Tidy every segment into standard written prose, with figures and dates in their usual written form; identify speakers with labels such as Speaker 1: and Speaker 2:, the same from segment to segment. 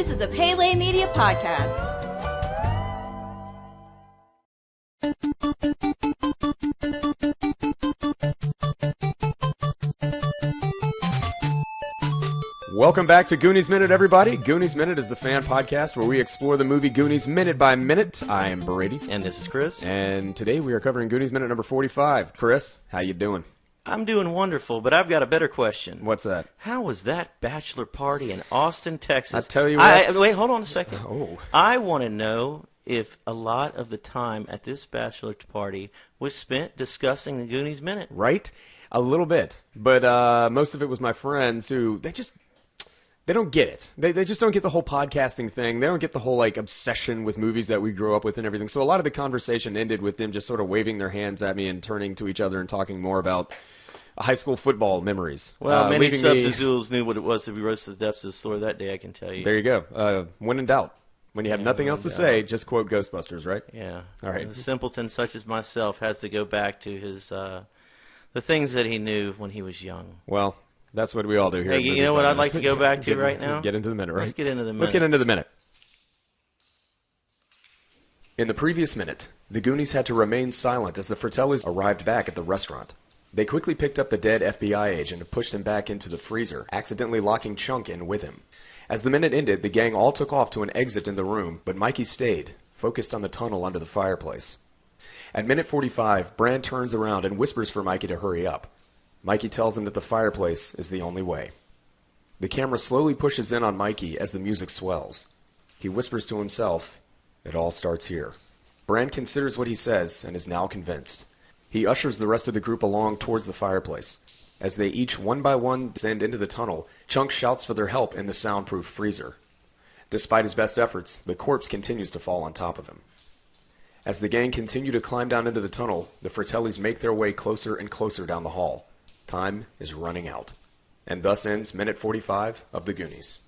Speaker 1: This is a Pele Media podcast.
Speaker 2: Welcome back to Goonies Minute, everybody. Goonies Minute is the fan podcast where we explore the movie Goonies minute by minute. I am Brady.
Speaker 3: And this is Chris.
Speaker 2: And today we are covering Goonies Minute number 45. Chris, how you doing?
Speaker 3: I'm doing wonderful, but I've got a better question.
Speaker 2: What's that?
Speaker 3: How was that bachelor party in Austin, Texas?
Speaker 2: I tell you what.
Speaker 3: Wait, hold on a second.
Speaker 2: Oh.
Speaker 3: I want to know if a lot of the time at this bachelor party was spent discussing the Goonies Minute.
Speaker 2: Right? A little bit. But most of it was my friends who, they don't get it. They just don't get the whole podcasting thing. They don't get the whole obsession with movies that we grew up with and everything. So a lot of the conversation ended with them just sort of waving their hands at me and turning to each other and talking more about high school football memories.
Speaker 3: Well, many Subs-Azules knew what it was to be roasted to the depths of the store that day, I can tell you.
Speaker 2: There you go. When in doubt. When you have nothing else to say, just quote Ghostbusters, right?
Speaker 3: Yeah.
Speaker 2: All right.
Speaker 3: And a simpleton such as myself has to go back to his the things that he knew when he was young.
Speaker 2: Well, that's what we all do here.
Speaker 3: Hey, you know what I'd like to go back to right now?
Speaker 2: Get into the minute, right?
Speaker 3: Let's get into the minute.
Speaker 2: Let's get into the minute. In the previous minute, the Goonies had to remain silent as the Fratellis arrived back at the restaurant. They quickly picked up the dead FBI agent and pushed him back into the freezer, accidentally locking Chunk in with him. As the minute ended, the gang all took off to an exit in the room, but Mikey stayed, focused on the tunnel under the fireplace. At minute 45, Brand turns around and whispers for Mikey to hurry up. Mikey tells him that the fireplace is the only way. The camera slowly pushes in on Mikey as the music swells. He whispers to himself, "It all starts here." Brand considers what he says and is now convinced. He ushers the rest of the group along towards the fireplace. As they each one by one descend into the tunnel, Chunk shouts for their help in the soundproof freezer. Despite his best efforts, the corpse continues to fall on top of him. As the gang continue to climb down into the tunnel, the Fratellis make their way closer and closer down the hall. Time is running out. And thus ends minute 45 of The Goonies.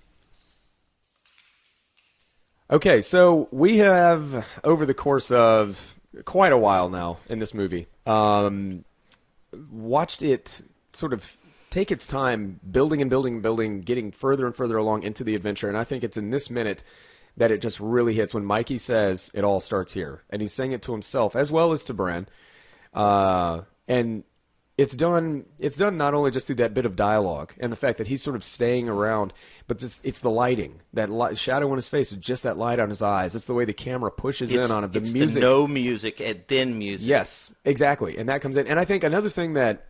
Speaker 2: Okay, so we have, over the course of quite a while now in this movie, watched it sort of take its time building and building and building, getting further and further along into the adventure. And I think it's in this minute that it just really hits when Mikey says, "It all starts here." And he's saying it to himself as well as to Bran. And it's done not only just through that bit of dialogue and the fact that he's sort of staying around, but it's the lighting, that shadow on his face with just that light on his eyes. It's the way the camera pushes in on him.
Speaker 3: It's the no music and then music.
Speaker 2: Yes, exactly. And that comes in. And I think another thing that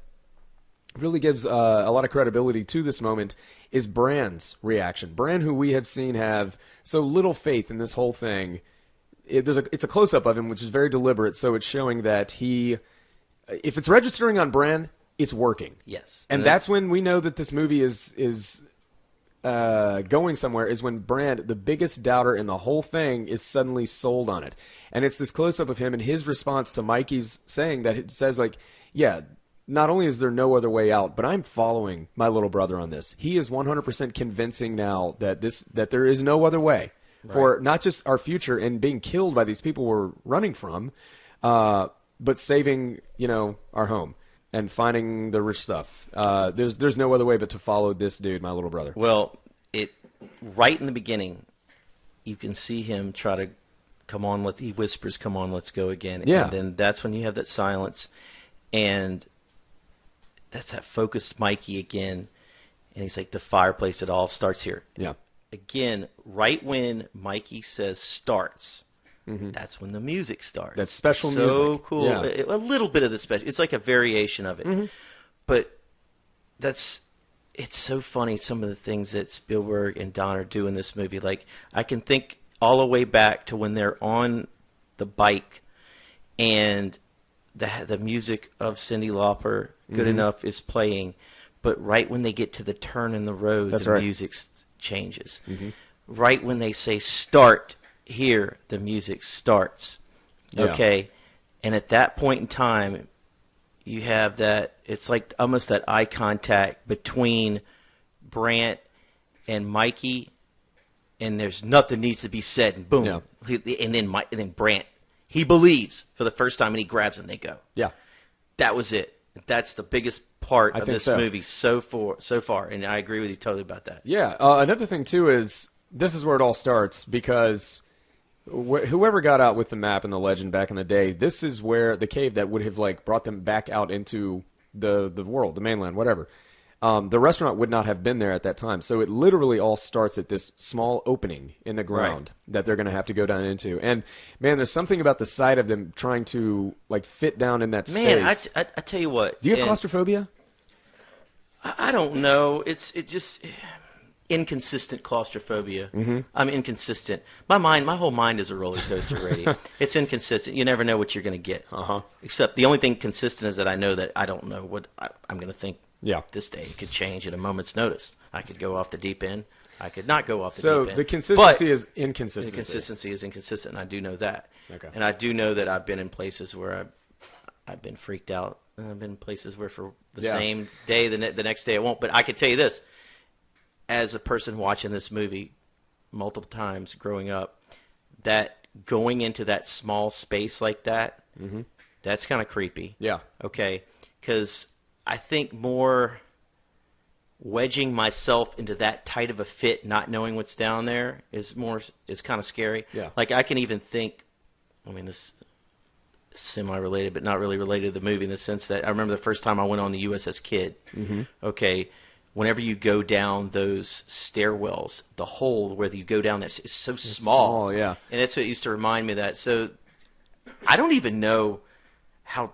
Speaker 2: really gives a lot of credibility to this moment is Bran's reaction. Bran, who we have seen have so little faith in this whole thing, it's a close-up of him, which is very deliberate, so it's showing that if it's registering on Bran, it's working.
Speaker 3: Yes.
Speaker 2: And that's when we know that this movie is going somewhere, is when Bran, the biggest doubter in the whole thing, is suddenly sold on it. And it's this close-up of him and his response to Mikey's saying that it says, yeah, not only is there no other way out, but I'm following my little brother on this. He is 100% convincing now that there is no other way for not just our future and being killed by these people we're running from, but saving, our home and finding the rich stuff. There's no other way but to follow this dude, my little brother.
Speaker 3: Well, right in the beginning, you can see him try to come on. He whispers, "Come on, let's go again."
Speaker 2: Yeah.
Speaker 3: And then that's when you have that silence, and that's that focused Mikey again, and he's like, "The fireplace, it all starts here."
Speaker 2: Yeah.
Speaker 3: Again, right when Mikey says starts.
Speaker 2: Mm-hmm.
Speaker 3: That's when the music starts.
Speaker 2: That's special music.
Speaker 3: So cool.
Speaker 2: Yeah.
Speaker 3: A little bit of the special. It's like a variation of it.
Speaker 2: Mm-hmm.
Speaker 3: But it's so funny, some of the things that Spielberg and Donner do in this movie. Like, I can think all the way back to when they're on the bike and the music of Cyndi Lauper, Good Enough, is playing. But right when they get to the turn in the road, music changes. Mm-hmm. Right when they say start here, the music starts. Okay? And at that point in time, you have that, it's like almost that eye contact between Brant and Mikey, and there's nothing needs to be said, and boom. Yeah. And then Brant, he believes for the first time, and he grabs him, and they go.
Speaker 2: Yeah.
Speaker 3: That was it. That's the biggest part of this movie so far, and I agree with you totally about that.
Speaker 2: Yeah. Another thing, too, is this is where it all starts because whoever got out with the map and the legend back in the day, this is where the cave that would have like brought them back out into the world, the mainland, whatever. The restaurant would not have been there at that time. So it literally all starts at this small opening in the ground that they're going to have to go down into. And, man, there's something about the sight of them trying to, like, fit down in that space.
Speaker 3: Man, I tell you what.
Speaker 2: Do you have claustrophobia?
Speaker 3: I don't know. It's just inconsistent claustrophobia.
Speaker 2: Mm-hmm.
Speaker 3: I'm inconsistent. My whole mind is a roller coaster, Brady. It's inconsistent. You never know what you're going to get. Except the only thing consistent is that I know that I don't know what I'm going to think.
Speaker 2: Yeah.
Speaker 3: This day it could change at a moment's notice. I could go off the deep end. I could not go off the deep end.
Speaker 2: So the consistency is inconsistency.
Speaker 3: The consistency is inconsistent, and I do know that.
Speaker 2: Okay.
Speaker 3: And I do know that I've been in places where I've been freaked out. And I've been in places where for the same day, the next day I won't. But I can tell you this, as a person watching this movie multiple times growing up, that going into that small space like that, that's kind of creepy.
Speaker 2: Yeah.
Speaker 3: Okay. Because I think more wedging myself into that tight of a fit, not knowing what's down there, is kind of scary.
Speaker 2: Yeah.
Speaker 3: Like I can even think, I mean, this is semi-related, but not really related to the movie in the sense that I remember the first time I went on the USS Kidd. Okay, whenever you go down those stairwells, the hole where you go down there is so small.
Speaker 2: Yeah.
Speaker 3: And that's what used to remind me of that. So I don't even know how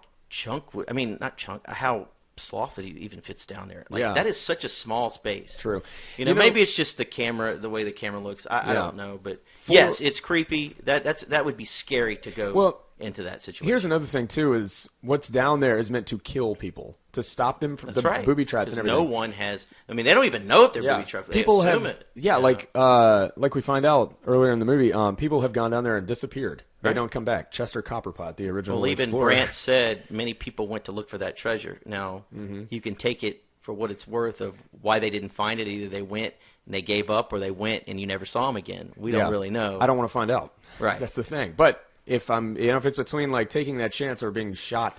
Speaker 3: how Sloth that even fits down there. Like that is such a small space.
Speaker 2: True.
Speaker 3: You know, maybe it's just the camera, the way the camera looks. I don't know, but yes, it's creepy. That would be scary to go into that situation.
Speaker 2: Here's another thing too: is what's down there is meant to kill people, to stop them from booby traps and everything.
Speaker 3: No one has. I mean, they don't even know if they're booby traps.
Speaker 2: People
Speaker 3: assume
Speaker 2: have.
Speaker 3: it.
Speaker 2: Yeah, like we find out earlier in the movie, people have gone down there and disappeared. They don't come back. Chester Copperpot, the original
Speaker 3: even
Speaker 2: explorer.
Speaker 3: Brant said many people went to look for that treasure. Now, you can take it for what it's worth of why they didn't find it. Either they went and they gave up, or they went and you never saw them again. We don't really know.
Speaker 2: I don't want to find out.
Speaker 3: Right.
Speaker 2: That's the thing. But if if it's between like taking that chance or being shot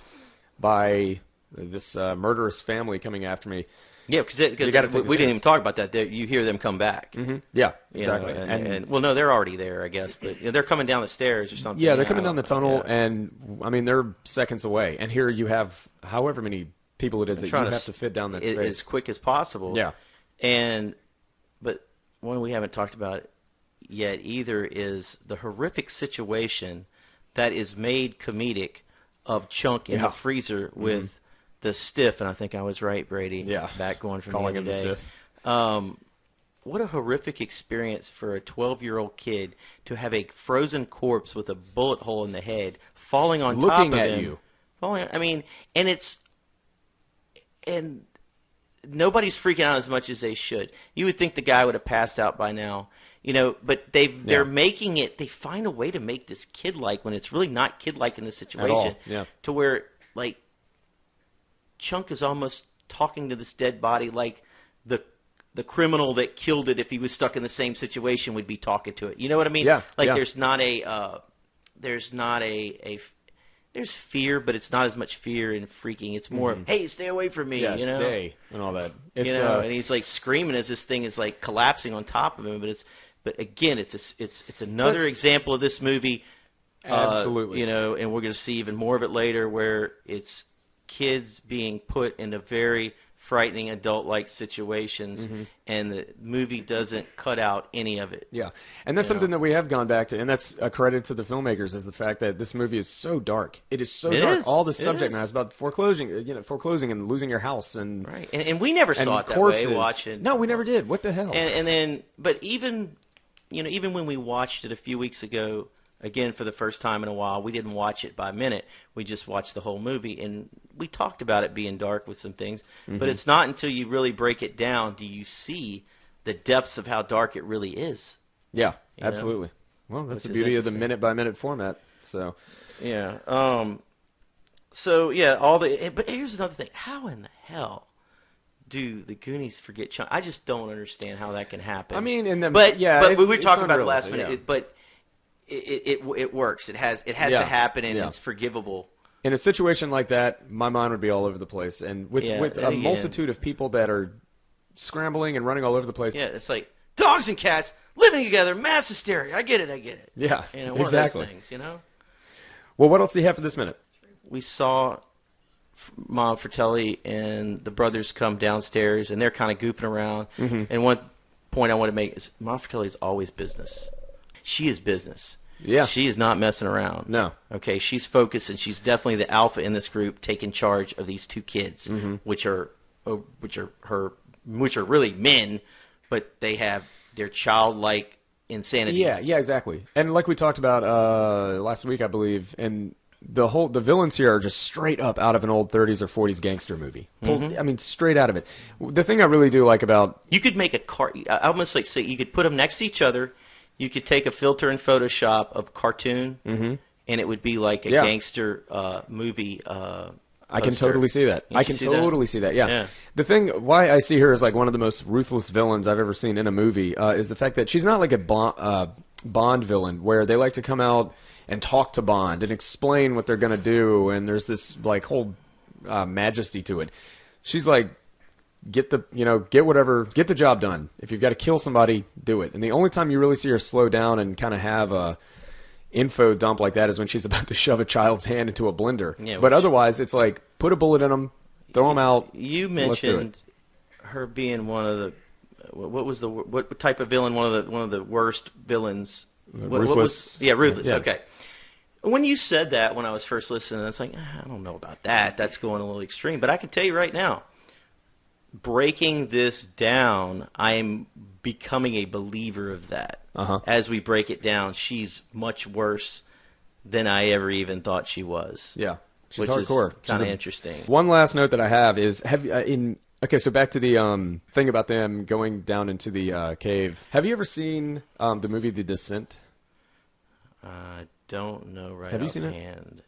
Speaker 2: by this murderous family coming after me.
Speaker 3: Yeah, because we didn't even talk about that. You hear them come back.
Speaker 2: Yeah, exactly.
Speaker 3: And well, no, they're already there, I guess. But they're coming down the stairs or something.
Speaker 2: Yeah, they're coming down the tunnel, and I mean they're seconds away. And here you have however many people it is that you have to fit down that space
Speaker 3: as quick as possible.
Speaker 2: Yeah.
Speaker 3: But one we haven't talked about yet either is the horrific situation that is made comedic of Chunk in the freezer with the stiff, and I think I was right, Brady.
Speaker 2: Yeah.
Speaker 3: Back going from
Speaker 2: calling
Speaker 3: the other
Speaker 2: him
Speaker 3: day.
Speaker 2: the stiff.
Speaker 3: What a horrific experience for a 12-year-old kid to have a frozen corpse with a bullet hole in the head falling on top of him.
Speaker 2: Looking at you.
Speaker 3: I mean, and nobody's freaking out as much as they should. You would think the guy would have passed out by now. You know, but they're making it. They find a way to make this kid-like when it's really not kid-like in this situation.
Speaker 2: At all. Yeah.
Speaker 3: To where like Chunk is almost talking to this dead body like the criminal that killed it, if he was stuck in the same situation, would be talking to it. You know what I mean?
Speaker 2: Yeah.
Speaker 3: Like there's fear, but it's not as much fear and freaking. It's more, hey, stay away from me.
Speaker 2: Yeah,
Speaker 3: you know?
Speaker 2: stay and all that. It's,
Speaker 3: and he's like screaming as this thing is like collapsing on top of him. But again, it's another example of this movie.
Speaker 2: Absolutely.
Speaker 3: And we're going to see even more of it later, where it's kids being put into very frightening adult-like situations, and the movie doesn't cut out any of it.
Speaker 2: Yeah, and that's something that we have gone back to, and that's a credit to the filmmakers, is the fact that this movie is so dark. It is so dark. All the subject matter is about foreclosing and losing your house, and
Speaker 3: right. And we never saw it that way watching.
Speaker 2: No, we never did. What the hell?
Speaker 3: And then, but even when we watched it a few weeks ago, again for the first time in a while, we didn't watch it by minute. We just watched the whole movie, and we talked about it being dark with some things. But it's not until you really break it down do you see the depths of how dark it really is.
Speaker 2: Yeah, absolutely. Well, that's the beauty of the minute-by-minute format. So,
Speaker 3: yeah. But here's another thing. How in the hell do the Goonies forget Chunk? I just don't understand how that can happen.
Speaker 2: I mean,
Speaker 3: but we were talking about it last minute.
Speaker 2: Yeah.
Speaker 3: But it works. It has to happen, and it's forgivable.
Speaker 2: In a situation like that, my mind would be all over the place, and with a multitude of people that are scrambling and running all over the place.
Speaker 3: Yeah, it's like dogs and cats living together, mass hysteria. I get it.
Speaker 2: Yeah,
Speaker 3: One
Speaker 2: exactly.
Speaker 3: of those things,
Speaker 2: Well, what else do you have for this minute?
Speaker 3: We saw Mom Fratelli and the brothers come downstairs, and they're kind of goofing around.
Speaker 2: Mm-hmm.
Speaker 3: And one point I want to make is Mom Fratelli is always business. She is business.
Speaker 2: Yeah.
Speaker 3: She is not messing around.
Speaker 2: No.
Speaker 3: Okay, she's focused, and she's definitely the alpha in this group, taking charge of these two kids,
Speaker 2: Mm-hmm.
Speaker 3: which are really men, but they have their childlike insanity.
Speaker 2: Yeah, exactly. And like we talked about last week, I believe, and the villains here are just straight up out of an old 30s or 40s gangster movie. I mean, straight out of it. The thing I really do like about
Speaker 3: You could make I almost like say you could put them next to each other. You could take a filter in Photoshop of cartoon, and it would be like a gangster movie.
Speaker 2: I can totally see that. I can totally see that. Yeah.
Speaker 3: Yeah.
Speaker 2: The thing why I see her as like one of the most ruthless villains I've ever seen in a movie is the fact that she's not like a Bond villain where they like to come out and talk to Bond and explain what they're going to do, and there's this like whole majesty to it. She's like, get the job done. If you've got to kill somebody, do it. And the only time you really see her slow down and kind of have a info dump like that is when she's about to shove a child's hand into a blender.
Speaker 3: Yeah,
Speaker 2: but otherwise, it's like, put a bullet in them, throw them out.
Speaker 3: You
Speaker 2: Let's do
Speaker 3: mentioned her being one of the what type of villain? One of the worst villains.
Speaker 2: Ruthless.
Speaker 3: Ruthless.
Speaker 2: Yeah.
Speaker 3: Okay. When you said that, when I was first listening, it's like I don't know about that. That's going a little extreme. But I can tell you right now, breaking this down, I'm becoming a believer of that. As we break it down, she's much worse than I ever even thought she was.
Speaker 2: Yeah. She's
Speaker 3: which
Speaker 2: hardcore.
Speaker 3: is kind of interesting.
Speaker 2: One last note that I have is so back to the thing about them going down into the cave. Have you ever seen the movie The Descent?
Speaker 3: I don't know right
Speaker 2: Have you seen it?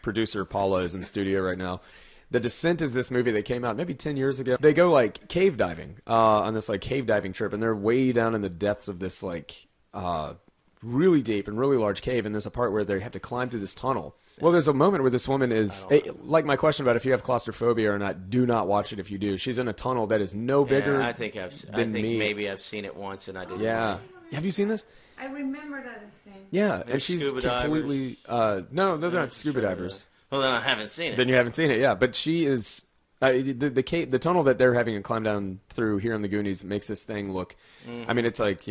Speaker 2: Producer Paula is in the studio right now. The Descent is this movie that came out maybe 10 years ago. They go like cave diving on this like cave diving trip, and they're way down in the depths of this like really deep and really large cave, and there's a part where they have to climb through this tunnel. Well, there's a moment where this woman is, like my question about if you have claustrophobia or not, do not watch it if you do. She's in a tunnel that is no bigger
Speaker 3: I think maybe I've seen it once and I didn't.
Speaker 2: Yeah. Have you seen this?
Speaker 4: I remember that as saying.
Speaker 2: Yeah, and she's completely... no, they're not scuba divers.
Speaker 3: Well, then I haven't seen it.
Speaker 2: Then you haven't seen it, yeah. But she is... the tunnel that they're having to climb down through here in the Goonies makes this thing look... I mean, it's like,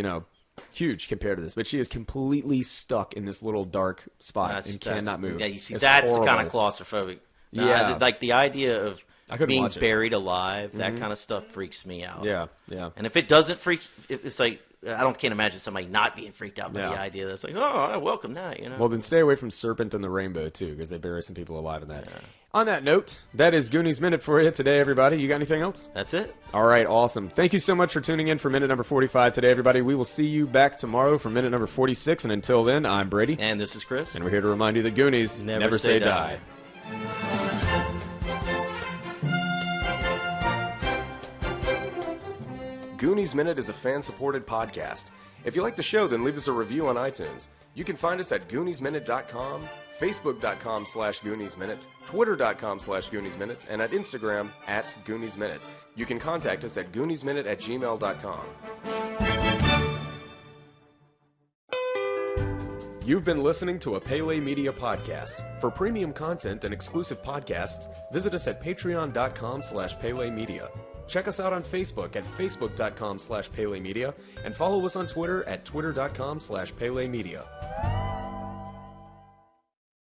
Speaker 2: huge compared to this. But she is completely stuck in this little dark spot and cannot move.
Speaker 3: Yeah, you see,
Speaker 2: it's
Speaker 3: that's
Speaker 2: horrible.
Speaker 3: the kind of claustrophobic.
Speaker 2: Yeah.
Speaker 3: Like the idea of being
Speaker 2: watch it.
Speaker 3: buried alive, that kind of stuff freaks me out.
Speaker 2: Yeah.
Speaker 3: And if it doesn't it's like... can't imagine somebody not being freaked out by the idea that's like, oh, I welcome that,
Speaker 2: Well, then stay away from Serpent and the Rainbow, too, because they bury some people alive in that. Yeah. On that note, that is Goonies Minute for you today, everybody. You got anything else?
Speaker 3: That's it.
Speaker 2: All right, awesome. Thank you so much for tuning in for minute number 45 today, everybody. We will see you back tomorrow for minute number 46, and until then, I'm Brady.
Speaker 3: And this is Chris.
Speaker 2: And we're here to remind you that Goonies never say die. Goonies Minute is a fan-supported podcast. If you like the show, then leave us a review on iTunes. You can find us at GooniesMinute.com, Facebook.com/GooniesMinute, Twitter.com/GooniesMinute, and at Instagram at GooniesMinute. You can contact us at GooniesMinute@gmail.com. You've been listening to a Pele Media podcast. For premium content and exclusive podcasts, visit us at Patreon.com/Pele Media. Check us out on Facebook at Facebook.com/Pele Media and follow us on Twitter at Twitter.com/Pele Media.